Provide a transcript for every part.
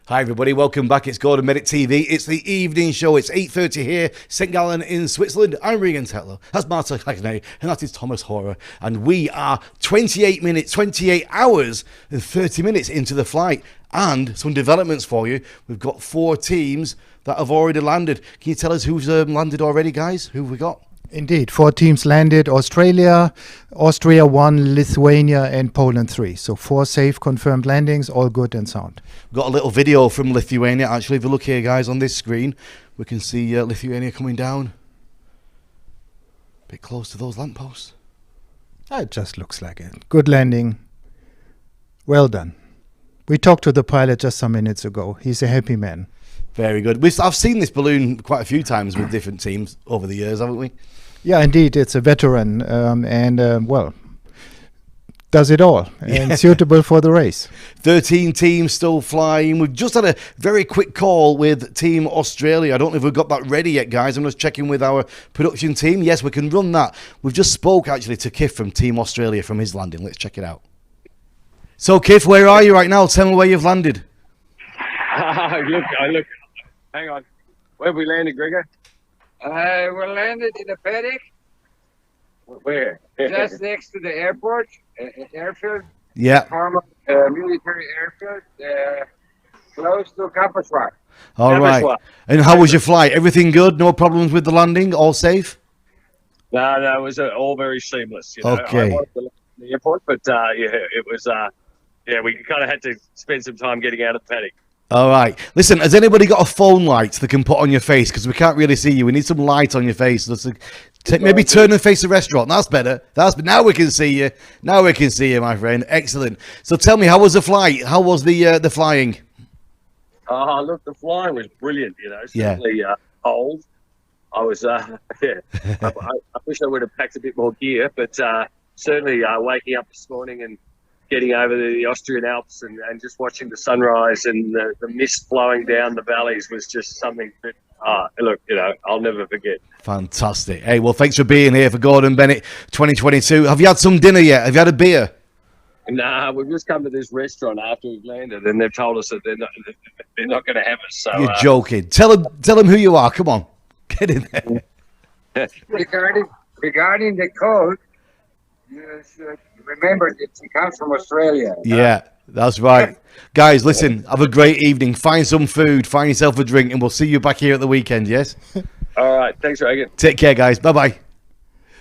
Hi everybody, welcome back. It's Gordon Bennett TV. It's the evening show. It's 8:30 here, St. Gallen in Switzerland. I'm Regan Tetlow. That's Markus Haggeney, and that is Tomas Hora. And we are 28 hours and 30 minutes into the flight. And some developments for you. We've got 4 teams that have already landed. Can you tell us who's landed already, guys? Who have we got? Indeed, 4 teams landed. Austria 1, Lithuania and Poland 3. So 4 safe confirmed landings, all good and sound. We've got a little video from Lithuania. Actually, if you look here, guys, on this screen, we can see Lithuania coming down. A bit close to those lampposts. It just looks like it. Good landing. Well done. We talked to the pilot just some minutes ago. He's a happy man. Very good. I've seen this balloon quite a few times with different teams over the years, haven't we? Yeah, indeed. It's a veteran does it all and suitable for the race. 13 teams still flying. We've just had a very quick call with Team Australia. I don't know if we've got that ready yet, guys. I'm just checking with our production team. Yes, we can run that. We've just spoke actually to Kif from Team Australia from his landing. Let's check it out. So, Kif, where are you right now? Tell me where you've landed. Look. Hang on. Where have we landed, Gregor? We landed in a paddock Where? just next to the airport, airfield. Yeah. Former military airfield, close to Kapperswar. All right. And how was your flight? Everything good? No problems with the landing? All safe? No, it was all very seamless. Okay. I wanted to land at the airport, but it was. We kind of had to spend some time getting out of the paddock. All right. Listen, has anybody got a phone light they can put on your face? Because we can't really see you. We need some light on your face. Maybe turn and face the restaurant. That's better. Now we can see you. Now we can see you, my friend. Excellent. So tell me, how was the flight? How was the flying? Look, the flying was brilliant. Certainly old. I was, I wish I would have packed a bit more gear, but certainly waking up this morning and getting over the Austrian Alps and just watching the sunrise and the mist flowing down the valleys was just something that, I'll never forget. Fantastic. Hey, well, thanks for being here for Gordon Bennett 2022. Have you had some dinner yet? Have you had a beer? Nah, we've just come to this restaurant after we've landed, and they've told us that they're not going to have us. So you're joking. Tell them who you are. Come on, get in there. Regarding the code, you should remember that it comes from Australia. Yeah, that's right. Guys, listen, have a great evening. Find some food, find yourself a drink, and we'll see you back here at the weekend, yes? All right. Thanks, Reagan. Take care, guys. Bye-bye.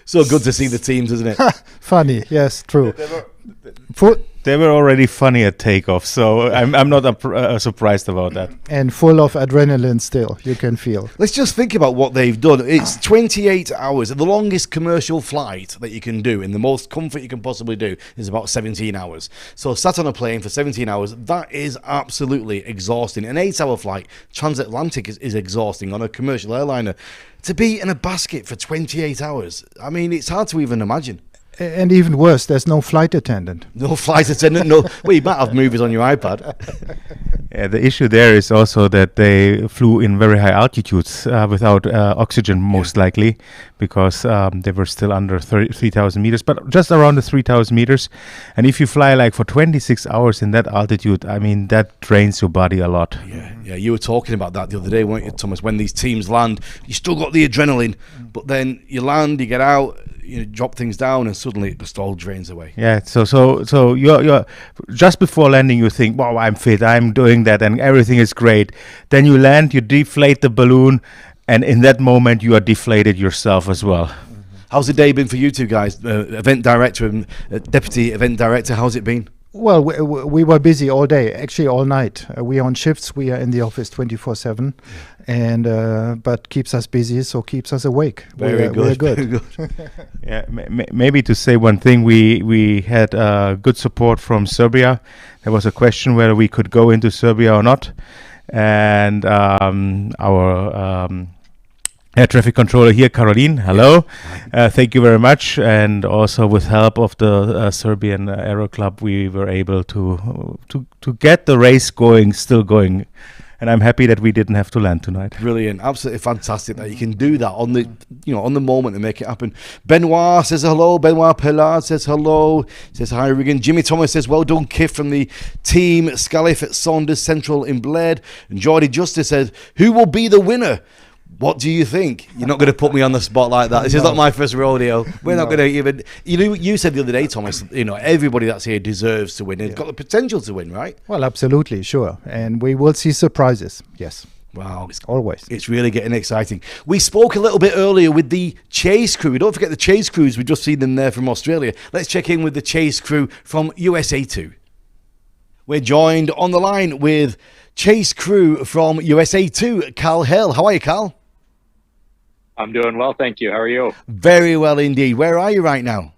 So good to see the teams, isn't it? Funny, yes, true. They were already funny at takeoff, so I'm not surprised about that. And full of adrenaline still, you can feel. Let's just think about what they've done. It's 28 hours. The longest commercial flight that you can do, in the most comfort you can possibly do, is about 17 hours. So sat on a plane for 17 hours, that is absolutely exhausting. An 8-hour flight, transatlantic, is exhausting on a commercial airliner. To be in a basket for 28 hours, I mean, it's hard to even imagine. And even worse, there's no flight attendant. No flight attendant, no. Well, you might have movies on your iPad. Yeah, the issue there is also that they flew in very high altitudes without oxygen, most likely, because they were still under 3,000 meters, but just around the 3,000 meters. And if you fly like for 26 hours in that altitude, I mean, that drains your body a lot. Yeah, you were talking about that the other day, weren't you, Thomas? When these teams land, you still got the adrenaline, but then you land, you get out, you drop things down, and suddenly it just all drains away. Yeah, so you're just before landing, you think, wow, I'm fit, I'm doing that, and everything is great. Then you land, you deflate the balloon, and in that moment, you are deflated yourself as well. How's the day been for you two guys? Event director and deputy event director, how's it been? Well, we were busy all day, actually all night. We are on shifts. We are in the office 24/7, and but keeps us busy, so keeps us awake. Very good. Very good. Yeah, maybe to say one thing, we had good support from Serbia. There was a question whether we could go into Serbia or not, and our air traffic controller here, Caroline, hello. Thank you very much. And also with help of the Serbian Aero Club, we were able to get the race still going. and I'm happy that we didn't have to land tonight. Brilliant, absolutely fantastic that you can do that on the on the moment and make it happen. Benoit says hello. Benoit Pellard says hello. Says hi, Regan. Jimmy Thomas says well done, Kif, from the team Scaliff at Saunders Central in Blade. And Jordy Justice says, who will be the winner? What do you think? You're not going to put me on the spot like that. This is not my first rodeo. We're not going to even. You said the other day, Thomas. Everybody that's here deserves to win. It's got the potential to win, right? Well, absolutely, sure. And we will see surprises. Yes. Wow, always. It's really getting exciting. We spoke a little bit earlier with the chase crew. Don't forget the chase crews. We've just seen them there from Australia. Let's check in with the chase crew from USA 2. We're joined on the line with chase crew from USA 2, Carl Hale. How are you, Carl? I'm doing well, thank you. How are you? Very well indeed. Where are you right now?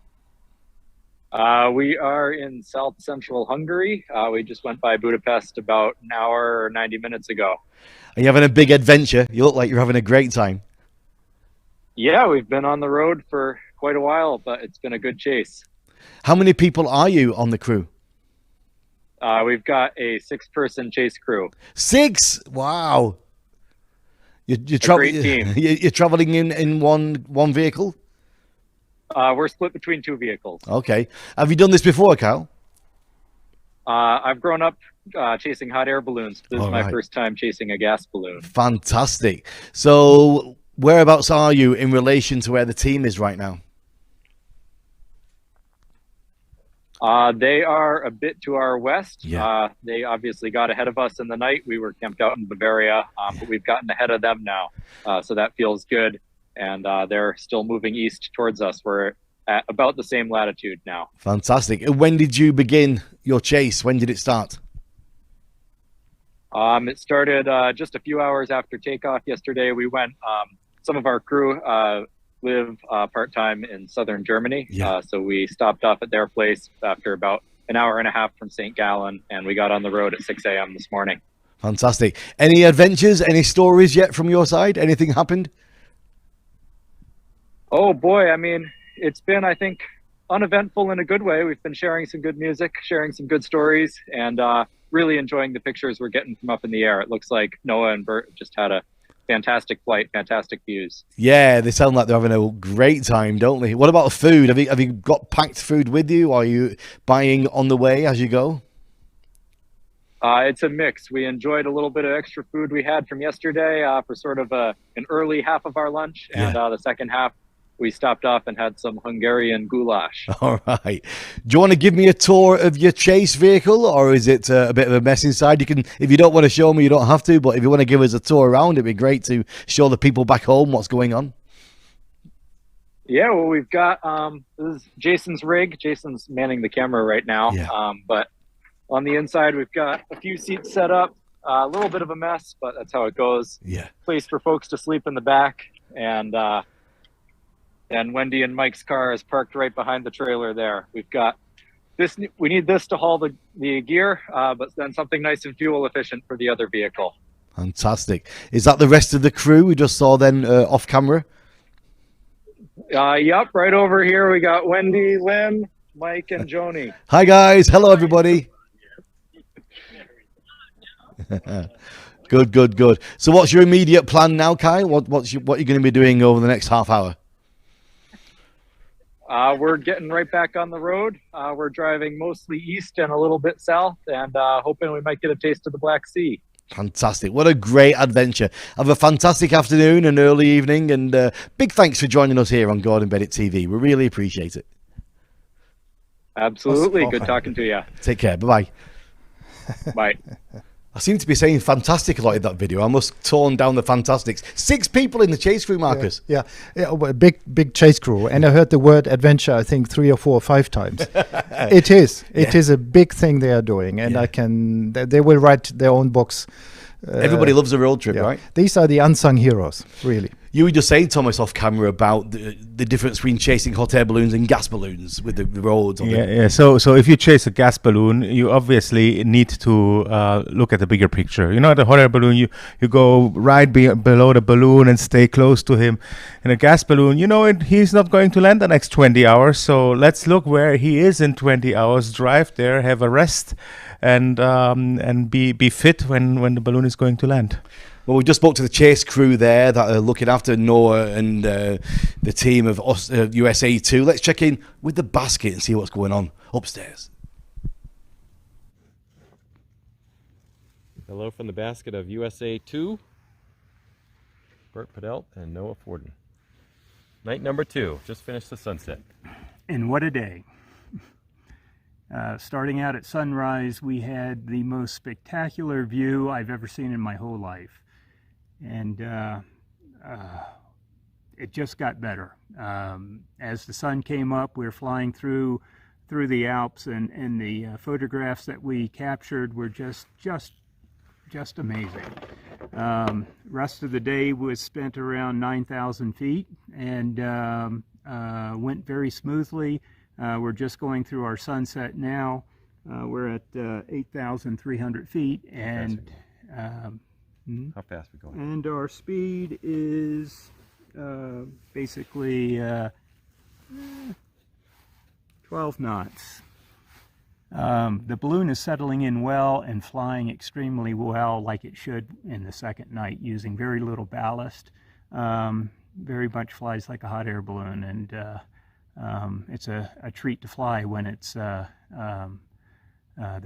We are in South Central Hungary. We just went by Budapest about an hour or 90 minutes ago. Are you having a big adventure? You look like you're having a great time. Yeah, we've been on the road for quite a while, but it's been a good chase. How many people are you on the crew? We've got a 6-person chase crew. 6? Wow. You're great team. You're traveling in one vehicle? We're split between 2 vehicles. Okay. Have you done this before, Carl? I've grown up chasing hot air balloons. This is my first time chasing a gas balloon. Fantastic. So whereabouts are you in relation to where the team is right now? They are a bit to our west. Yeah. They obviously got ahead of us in the night. We were camped out in Bavaria, but we've gotten ahead of them now. So that feels good. And they're still moving east towards us. We're at about the same latitude now. Fantastic. And when did you begin your chase? When did it start? It started just a few hours after takeoff yesterday. We went, some of our crew live part-time in southern Germany. Yeah. So we stopped off at their place after about an hour and a half from St. Gallen, and we got on the road at 6 a.m. this morning. Fantastic. Any adventures, any stories yet from your side? Anything happened? Oh boy, I mean, it's been, I think, uneventful in a good way. We've been sharing some good music, sharing some good stories, and really enjoying the pictures we're getting from up in the air. It looks like Noah and Bert just had a fantastic flight, fantastic views. Yeah, they sound like they're having a great time, don't they? What about food? Have you got packed food with you? Or are you buying on the way as you go? It's a mix. We enjoyed a little bit of extra food we had from yesterday for sort of an early half of our lunch, and the second half we stopped off and had some Hungarian goulash. All right. Do you want to give me a tour of your chase vehicle, or is it a bit of a mess inside? You can, if you don't want to show me, you don't have to, but if you want to give us a tour around, it'd be great to show the people back home what's going on. Yeah, well, we've got, this is Jason's rig. Jason's manning the camera right now. Yeah. But on the inside, we've got a few seats set up, a little bit of a mess, but that's how it goes. Yeah. Place for folks to sleep in the back, and Wendy and Mike's car is parked right behind the trailer there. We've got this. We need this to haul the gear, but then something nice and fuel efficient for the other vehicle. Fantastic. Is that the rest of the crew we just saw then off camera? Yep, right over here we got Wendy, Lynn, Mike, and Joni. Hi guys. Hello everybody. Good. So what's your immediate plan now, Kyle? What are you going to be doing over the next half hour? We're getting right back on the road. We're driving mostly east and a little bit south, and hoping we might get a taste of the Black Sea. Fantastic. What a great adventure. Have a fantastic afternoon and early evening, and big thanks for joining us here on Gordon Bennett TV. We really appreciate it. Absolutely. Good talking to you. Take care. Bye-bye. Bye. I seem to be saying fantastic a lot in that video. I must tone down the fantastics. 6 people in the chase crew, Marcus. Yeah, well, big chase crew. And I heard the word adventure, I think 3 or 4 or 5 times. It is a big thing they are doing. And they will write their own books. Everybody loves a road trip, right? These are the unsung heroes, really. You were just saying, Thomas, off camera about the difference between chasing hot air balloons and gas balloons with the roads. Yeah. So if you chase a gas balloon, you obviously need to look at the bigger picture. You know, the hot air balloon, you go right below the balloon and stay close to him. In a gas balloon, you know, he's not going to land the next 20 hours. So let's look where he is in 20 hours. Drive there, have a rest, and be fit when the balloon is going to land. Well, we just spoke to the chase crew there that are looking after Noah and the team of USA 2. Let's check in with the basket and see what's going on upstairs. Hello from the basket of USA 2, Bert Padelt and Noah Forden. Night number 2, just finished the sunset. And what a day. Starting out at sunrise, we had the most spectacular view I've ever seen in my whole life. And it just got better. As the sun came up, we were flying through the Alps, and the photographs that we captured were just amazing. Rest of the day was spent around 9,000 feet and went very smoothly. We're just going through our sunset now. We're at 8,300 feet, and how fast we going? And our speed is basically 12 knots. The balloon is settling in well and flying extremely well, like it should in the second night, using very little ballast. Very much flies like a hot air balloon, and it's a treat to fly when it's the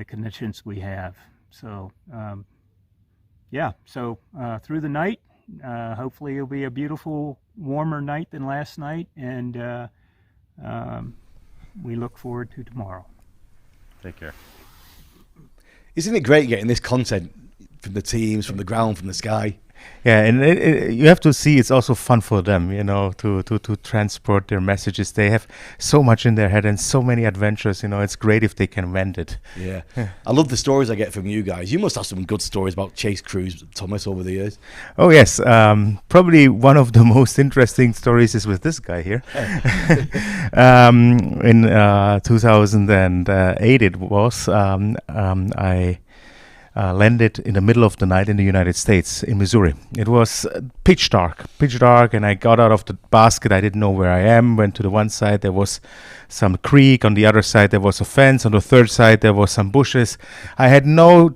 conditions we have. So through the night, hopefully it'll be a beautiful, warmer night than last night, and we look forward to tomorrow. Take care. Isn't it great getting this content from the teams, from the ground, from the sky? Yeah, and you have to see it's also fun for them, you know, to transport their messages. They have so much in their head and so many adventures, you know. It's great if they can vent it. Yeah. I love the stories I get from you guys. You must have some good stories about chase crews, Thomas, over the years. Oh, yes. Probably one of the most interesting stories is with this guy here. In 2008 it was, I landed in the middle of the night in the United States, in Missouri. It was pitch dark, and I got out of the basket. I didn't know where I am. Went to the one side, there was some creek. On the other side, there was a fence. On the third side, there was some bushes. I had no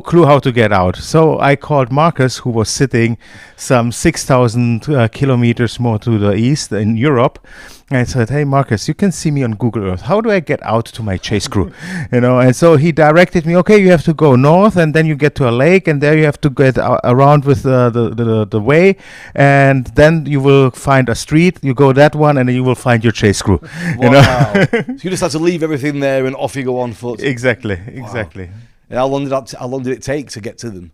clue how to get out. So I called Markus, who was sitting some 6,000 kilometers more to the east in Europe. And I said, "Hey, Markus, you can see me on Google Earth. How do I get out to my chase crew?" You know, and so he directed me. Okay, you have to go north, and then you get to a lake, and there you have to get around with the way, and then you will find a street. You go that one, and then you will find your chase crew. Wow. You know? So you just had to leave everything there, and off you go on foot. Exactly. And how long did it take to get to them?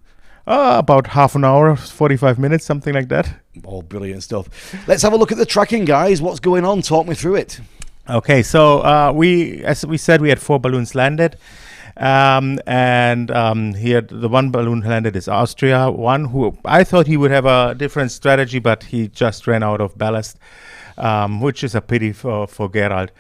About half an hour, 45 minutes, something like that. Oh, brilliant stuff. Let's have a look at the tracking, guys. What's going on? Talk me through it. Okay, so as we said, we had 4 balloons landed. Here the one balloon landed is Austria. One who I thought he would have a different strategy, but he just ran out of ballast, which is a pity for Gerald.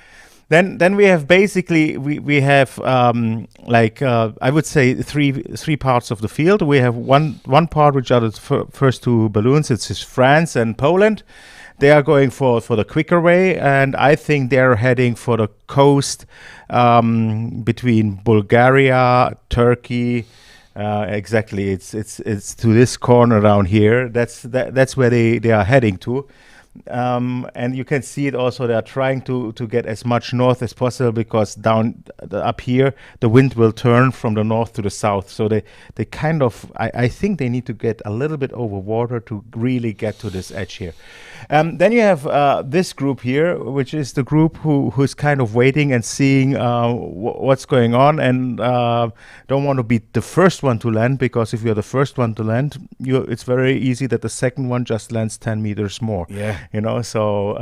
Then we have basically we have I would say three parts of the field. We have one part which are the first 2 balloons. It's France and Poland. They are going for the quicker way, and I think they're heading for the coast between Bulgaria, Turkey. Exactly, it's to this corner around here. That's where they are heading to. And you can see it also. They are trying to get as much north as possible, because up here the wind will turn from the north to the south. So they kind of I think they need to get a little bit over water to really get to this edge here. Then you have this group here, which is the group who's kind of waiting and seeing what's going on, and don't want to be the first one to land, because if you're the first one to land, it's very easy that the second one just lands 10 meters more. Yeah. You know, so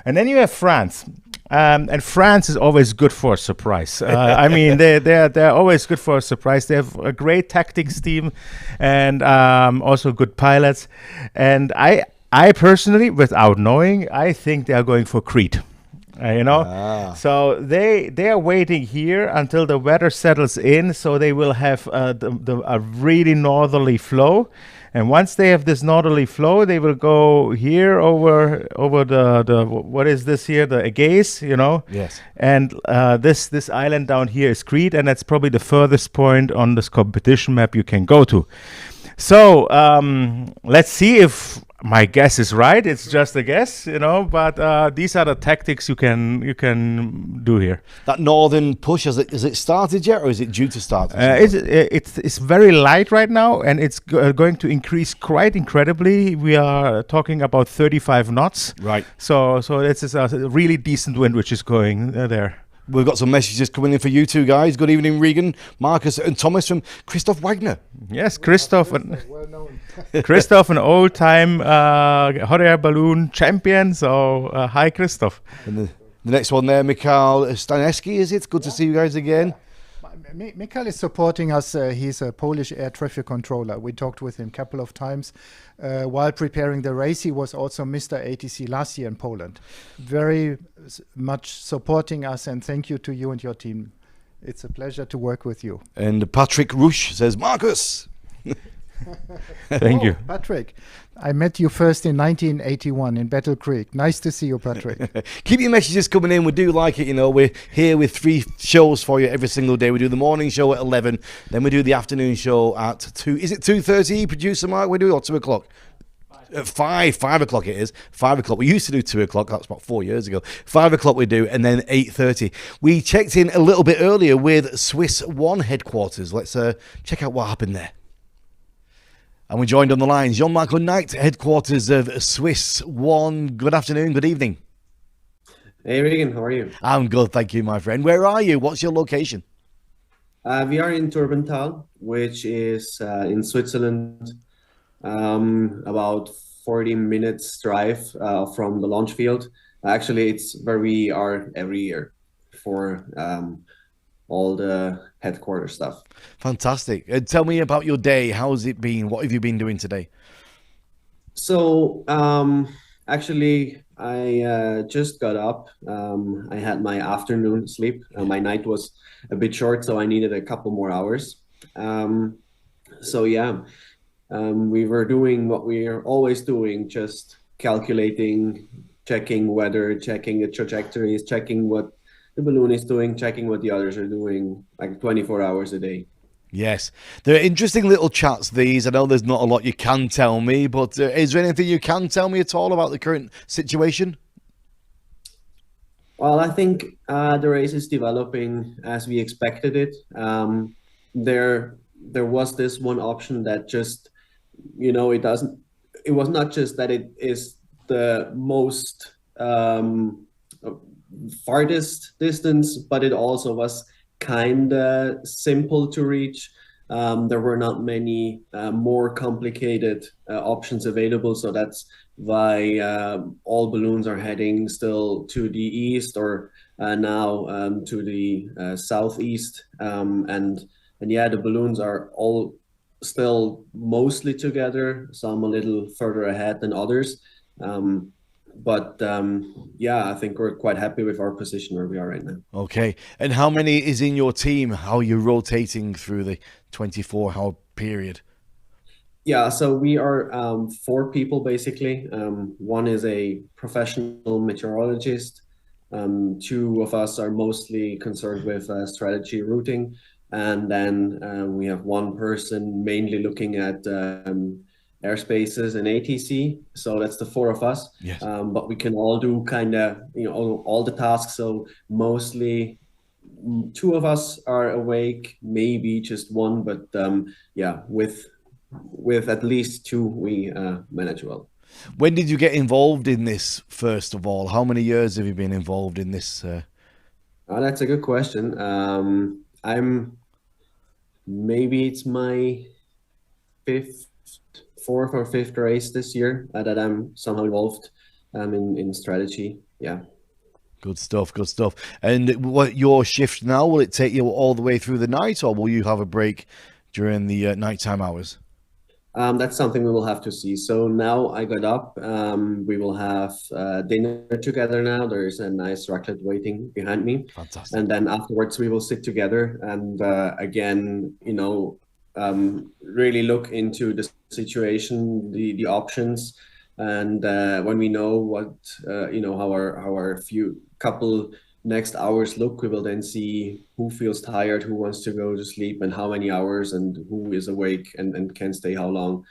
and then you have France. And France is always good for a surprise. I mean, they're always good for a surprise. They have a great tactics team, and also good pilots. And I personally, without knowing, I think they are going for Crete. So they are waiting here until the weather settles in, so they will have a really northerly flow. And once they have this northerly flow, they will go here over the what is this here, the Aegeus, Yes. And this island down here is Crete, and that's probably the furthest point on this competition map you can go to. So let's see if my guess is right. It's just a guess, but these are the tactics you can do here. That northern push, has it started yet, or is it due to start? It's very light right now, and it's going to increase quite incredibly. We are talking about 35 knots. Right. So this is a really decent wind which is going there. We've got some messages coming in for you two guys. Good evening, Regan, Markus and Tomas from Christoph Wagner. Yes, Christoph, Christoph, an old-time hot air balloon champion. So hi, Christoph. And the next one there, Mikhail Staneski, is it? Good to see you guys again. Mikhail is supporting us. He's a Polish air traffic controller. We talked with him a couple of times while preparing the race. He was also Mr. ATC last year in Poland. Very much supporting us, and thank you to you and your team. It's a pleasure to work with you. And Patrick Rush says, Markus. Thank you. Patrick, I met you first in 1981 in Battle Creek. Nice to see you, Patrick. Keep your messages coming in. We do like it, We're here with 3 shows for you every single day. We do the morning show at 11, then we do the afternoon show at 2. Is it 2:30, producer Mark? We do it, or 2 o'clock? At 5 o'clock it is. 5 o'clock. We used to do 2 o'clock. That's about 4 years ago. 5 o'clock we do, and then 8:30. We checked in a little bit earlier with Swiss One headquarters. Let's check out what happened there. And we're joined on the line, Jean-Marc Knight, headquarters of Swiss One. Good afternoon, good evening. Hey Regan, how are you? I'm good, thank you, my friend. Where are you? What's your location? We are in Turbental, which is in Switzerland, about 40 minutes drive from the launch field. Actually, it's where we are every year for all the headquarters stuff. Fantastic. Tell me about your day. How's it been? What have you been doing today? So actually, I just got up. I had my afternoon sleep. My night was a bit short, so I needed a couple more hours. We were doing what we're always doing, just calculating, checking weather, checking the trajectories, checking what the balloon is doing, checking what the others are doing, like 24 hours a day. Yes. They're interesting little chats, these. I know there's not a lot you can tell me, but is there anything you can tell me at all about the current situation? Well, I think the race is developing as we expected it. There was this one option that just, it was not just that it is the most farthest distance, but it also was kind of simple to reach. There were not many more complicated options available, so that's why all balloons are heading still to the east, or now to the southeast, and the balloons are all still mostly together, some a little further ahead than others. I think we're quite happy with our position where we are right now. Okay. And how many is in your team? How are you rotating through the 24-hour period? Yeah, so we are 4 people, basically. One is a professional meteorologist. 2 of us are mostly concerned with strategy routing. And then we have 1 person mainly looking at airspaces and ATC, so that's the 4 of us. Yes. But we can all do kind of all the tasks, so mostly 2 of us are awake, maybe just 1, but with at least 2 we manage well. When did you get involved in this, first of all? How many years have you been involved in this? That's a good question. Maybe it's my 4th or 5th race this year that I'm somehow involved in strategy. Yeah. Good stuff, good stuff. And what your shift now, will it take you all the way through the night, or will you have a break during the nighttime hours? That's something we will have to see. So now I got up. We will have dinner together now. There is a nice raclette waiting behind me. Fantastic. And then afterwards we will sit together and again, really look into the situation, the options. And when we know what, how our few couple next hours look, we will then see who feels tired, who wants to go to sleep, and how many hours, and who is awake and can stay how long.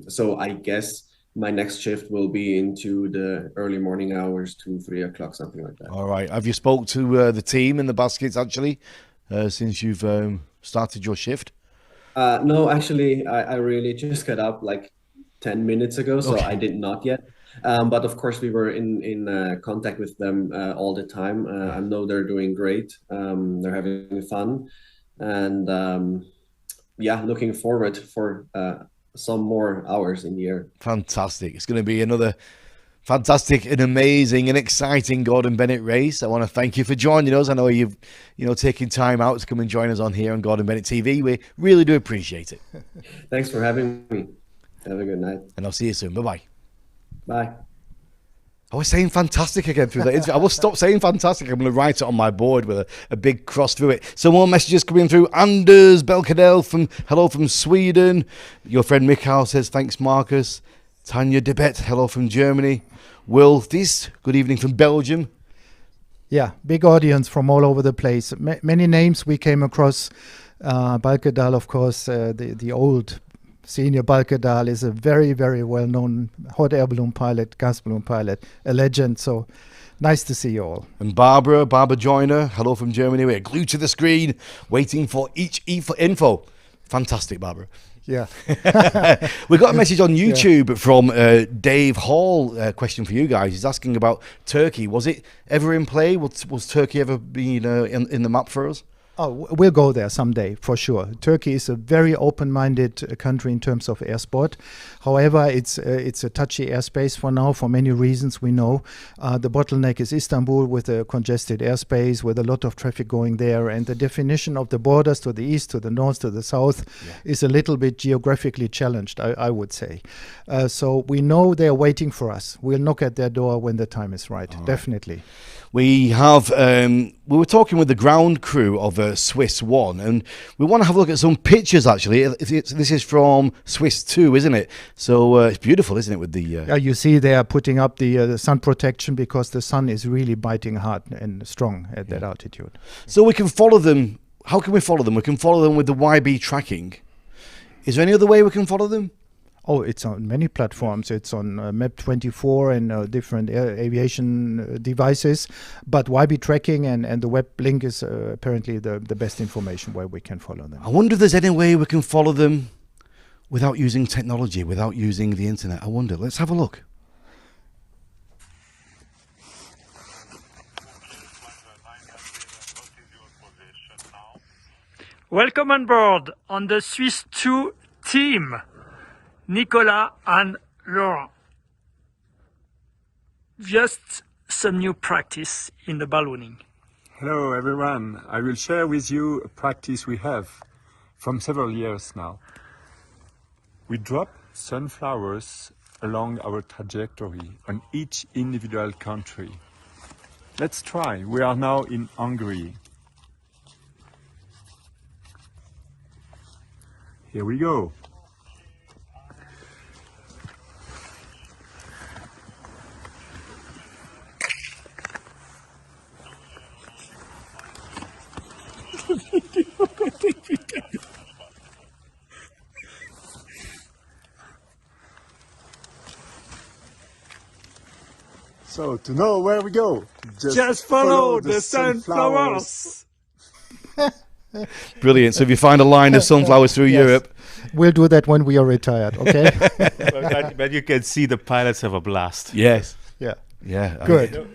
So I guess my next shift will be into the early morning hours, 2, 3 o'clock, something like that. All right. Have you spoke to the team in the baskets actually since you've started your shift? No, actually, I really just got up like 10 minutes ago, so I did not yet. But of course, we were in contact with them all the time. I know they're doing great. They're having fun, and looking forward for some more hours in the air. Fantastic! It's going to be another fantastic and amazing and exciting Gordon Bennett race. I want to thank you for joining us. I know you've taken time out to come and join us on here on Gordon Bennett TV. We really do appreciate it. Thanks for having me. Have a good night. And I'll see you soon. Bye-bye. Bye. I was saying fantastic again through that interview. I will stop saying fantastic. I'm going to write it on my board with a big cross through it. Some more messages coming through. Anders Belkadel hello from Sweden. Your friend Mikhail says, thanks, Markus. Tanya Debet, hello from Germany. Will Thies, good evening from Belgium. Yeah, big audience from all over the place. Many names we came across. Balkadal, of course, the old Senior Balkadal is a very, very well-known hot air balloon pilot, gas balloon pilot, a legend. So nice to see you all. And Barbara Joyner, hello from Germany. We're glued to the screen, waiting for each info. Fantastic, Barbara. Yeah. We got a message on YouTube from Dave Hall. Question for you guys. He's asking about Turkey. Was it ever in play? Was Turkey ever been in the map for us? Oh, we'll go there someday, for sure. Turkey is a very open-minded country in terms of air sport. However, it's a touchy airspace for now, for many reasons we know. The bottleneck is Istanbul with a congested airspace, with a lot of traffic going there. And the definition of the borders to the east, to the north, to the south is a little bit geographically challenged, I would say. So we know they're waiting for us. We'll knock at their door when the time is right, definitely. We have, we were talking with the ground crew of Swiss 1, and we want to have a look at some pictures, actually. This is from Swiss 2, isn't it? So it's beautiful, isn't it, with the... Yeah, you see they are putting up the sun protection because the sun is really biting hard and strong at that altitude. So we can follow them. How can we follow them? We can follow them with the YB tracking. Is there any other way we can follow them? Oh, it's on many platforms. It's on Map24 and different aviation devices. But YB tracking and the web link is apparently the best information where we can follow them. I wonder if there's any way we can follow them without using technology, without using the internet. I wonder. Let's have a look. Welcome on board on the Swiss 2 team. Nicolas and Laurent. Just some new practice in the ballooning. Hello everyone. I will share with you a practice we have from several years now. We drop sunflowers along our trajectory on each individual country. Let's try. We are now in Hungary. Here we go. So, to know where we go, just follow the sunflowers. Brilliant. So if you find a line of sunflowers through Europe... We'll do that when we are retired, okay? but you can see the pilots have a blast. Yes. Yeah. Yeah. Good.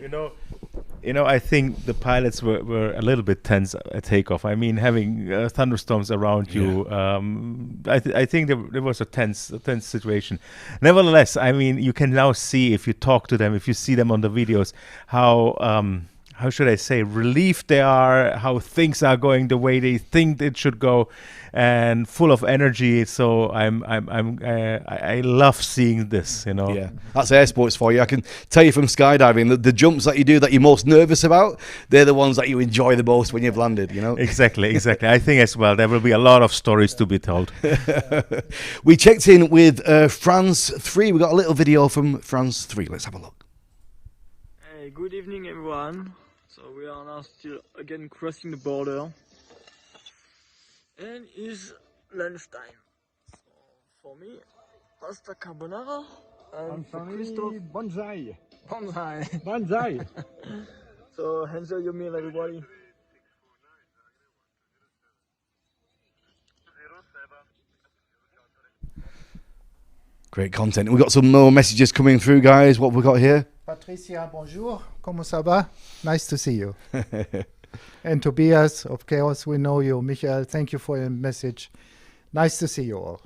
You know, I think the pilots were a little bit tense at takeoff. I mean, having thunderstorms around you, I think there was a tense situation. Nevertheless, I mean, you can now see, if you talk to them, if you see them on the videos, how how should I say, relieved they are, how things are going the way they think it should go, and full of energy. So I love seeing this, you know. Yeah, that's air sports for you. I can tell you from skydiving, the jumps that you do that you're most nervous about, they're the ones that you enjoy the most when you've landed, you know. Exactly. I think as well there will be a lot of stories to be told. We checked in with France 3. We got a little video from France 3. Let's have a look. Hey, good evening everyone. So we are now still again crossing the border. And it's lunchtime. So for me, pasta carbonara. And for Christophe, bonsai. bonsai. Bonsai. So enjoy your meal, everybody. Great content. We've got some more messages coming through, guys. What have we got here? Patricia, bonjour. Comment ça va? Nice to see you. And Tobias of Chaos, we know you. Michael, thank you for your message. Nice to see you all.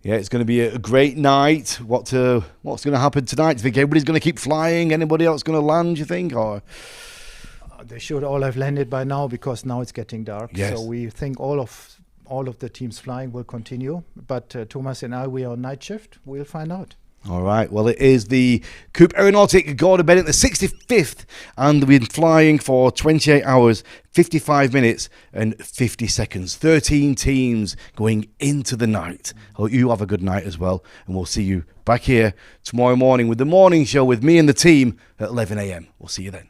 Yeah, it's going to be a great night. What's going to happen tonight? Do you think everybody's going to keep flying? Anybody else going to land, do you think? Or they should all have landed by now because now it's getting dark. Yes. So we think all of the teams flying will continue. But Tomas and I, we are on night shift. We'll find out. all right, well, it is the Coupe Aéronautique Gordon Bennett, the 65th, and we've been flying for 28 hours, 55 minutes, and 50 seconds. 13 teams going into the night. Hope you have a good night as well, and we'll see you back here tomorrow morning with the morning show with me and the team at 11 a.m. We'll see you then.